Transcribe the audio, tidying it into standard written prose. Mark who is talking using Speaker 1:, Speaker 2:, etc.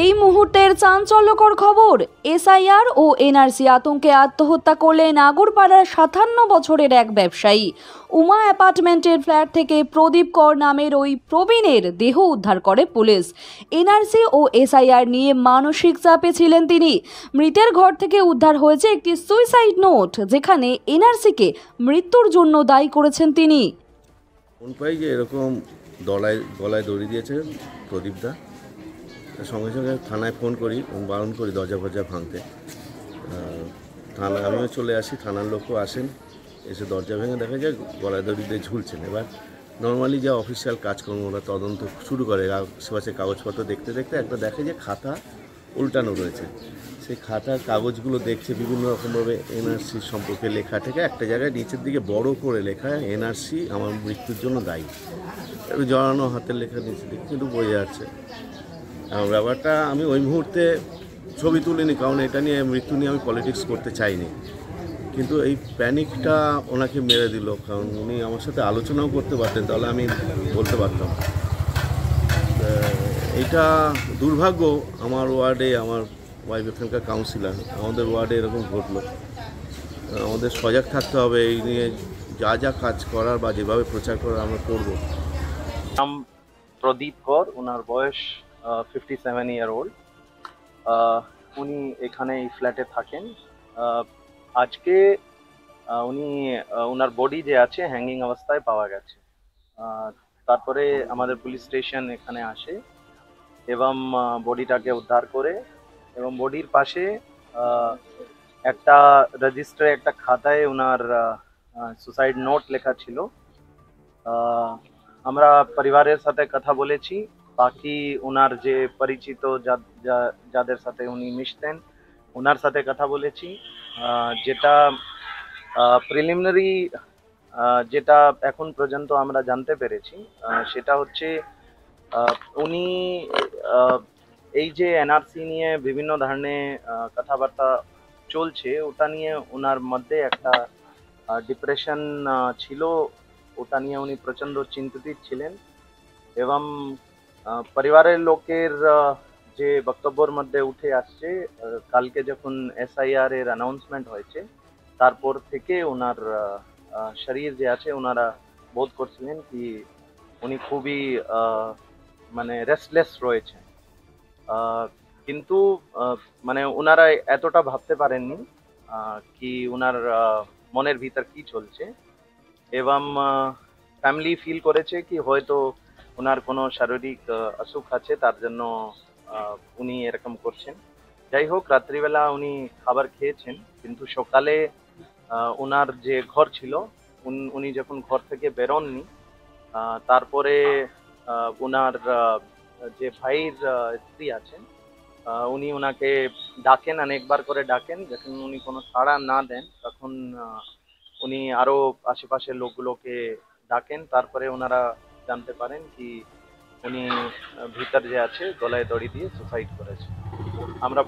Speaker 1: এই মুহূর্তের চাঞ্চল্যকর খবর, এসআইআর ও এনআরসি আতঙ্কে আত্মহত্যা করলেন আগরপাড়ার 57 বছরের এক ব্যবসায়ী। উমা অ্যাপার্টমেন্টের ফ্ল্যাট থেকে প্রদীপ কর নামের ওই প্রবীণের দেহ উদ্ধার করে পুলিশ। এনআরসি ও এসআইআর নিয়ে মানসিক চাপে ছিলেন তিনি। মৃতের ঘর থেকে উদ্ধার হয়েছে একটি সুইসাইড নোট, যেখানে এনআরসিকে মৃত্যুর জন্য দায়ী করেছেন তিনি।
Speaker 2: ফোন পাই যে এরকম গলায় দড়ি দিয়েছে প্রদীপদা। সঙ্গে সঙ্গে থানায় ফোন করি এবং বারণ করি দরজা ফরজা ভাঙতে। আমিও চলে আসি, থানার লোকও আসেন, এসে দরজা ভেঙে দেখা যায় গলায় দড়ি দিয়ে ঝুলছেন। এবার নর্মালি যা অফিসিয়াল কাজকর্ম ওরা তদন্ত শুরু করে, আশেপাশে কাগজপত্র দেখতে দেখতে একটা দেখে যে খাতা উল্টানো রয়েছে। সেই খাতার কাগজগুলো দেখছে বিভিন্ন রকমভাবে এনআরসি সম্পর্কে লেখা থেকে একটা জায়গায় নিচের দিকে বড় করে লেখা এনআরসি আমার মৃত্যুর জন্য দায়ী। একটু জড়ানো হাতের লেখা নিচের দিকে কিন্তু বোঝা যাচ্ছে। ব্যাপারটা আমি ওই মুহূর্তে ছবি তুলিনি, কারণ এটা নিয়ে মৃত্যু নিয়ে আমি পলিটিক্স করতে চাইনি। কিন্তু এই প্যানিকটা ওনাকে মেরে দিল, কারণ উনি আমার সাথে আলোচনাও করতে পারতেন, তাহলে আমি বলতে পারতাম। এইটা দুর্ভাগ্য আমার ওয়ার্ডে, আমার ওয়াইফ এখানকার কাউন্সিলর, আমাদের ওয়ার্ডে এরকম ঘটলো। আমাদের সজাগ থাকতে হবে এই নিয়ে, যা যা কাজ করার বা যেভাবে প্রচার করার আমরা করব।
Speaker 3: নাম প্রদীপ কর, ওনার বয়স 57 ইয়ার ওল্ড। উনি এখানে এই ফ্ল্যাটে থাকেন। আজকে উনি ওনার বডি যে আছে হ্যাঙ্গিং অবস্থায় পাওয়া গেছে। তারপরে আমাদের পুলিশ স্টেশন এখানে আসে এবং বডিটাকে উদ্ধার করে, এবং বডির পাশে একটা রেজিস্টারে একটা খাতায় ওনার সুসাইড নোট লেখা ছিল। আমরা পরিবারের সাথে কথা বলেছি, বাকি ওনার যে পরিচিত যাদের সাথে উনি মিশতেন ওনার সাথে কথা বলেছি। যেটা প্রিলিমিনারি যেটা এখন পর্যন্ত আমরা জানতে পেরেছি সেটা হচ্ছে উনি এই যে এনআরসি নিয়ে বিভিন্ন ধরনের কথাবার্তা চলছে, ওটা নিয়ে ওনার মধ্যে একটা ডিপ্রেশন ছিল, ওটা নিয়ে উনি প্রচণ্ড চিন্তিত ছিলেন। এবং পরিবারের লোকের যে বক্তব্যের মধ্যে উঠে আসছে, কালকে যখন এসআইআর এর অ্যানাউন্সমেন্ট হয়েছে তারপর থেকে ওনার শরীর যে আছে ওনারা বোধ করছিলেন কি উনি খুবই মানে রেস্টলেস রয়েছে। কিন্তু মানে ওনারা এতটা ভাবতে পারেননি কি ওনার মনের ভিতর কি চলছে, এবং ফ্যামিলি ফিল করেছে কি হয়তো ওনার কোনো শারীরিক অসুখ আছে, তার জন্য উনি এরকম করছেন। যাই হোক, রাত্রিবেলা উনি খাবার খেয়েছেন, কিন্তু সকালে ওনার যে ঘর ছিল উনি যখন ঘর থেকে বেরোননি, তারপরে ওনার যে ভাইয়ের স্ত্রী আছেন উনি ওনাকে ডাকেন, অনেকবার করে ডাকেন। যখন উনি কোনো সাড়া না দেন তখন উনি আরো আশেপাশের লোকগুলোকে ডাকেন। তারপরে ওনারা জানতে পারেন কি উনি ভিতর যে আছে গলায় দড়ি দিয়ে সুসাইড করেছে। আমরা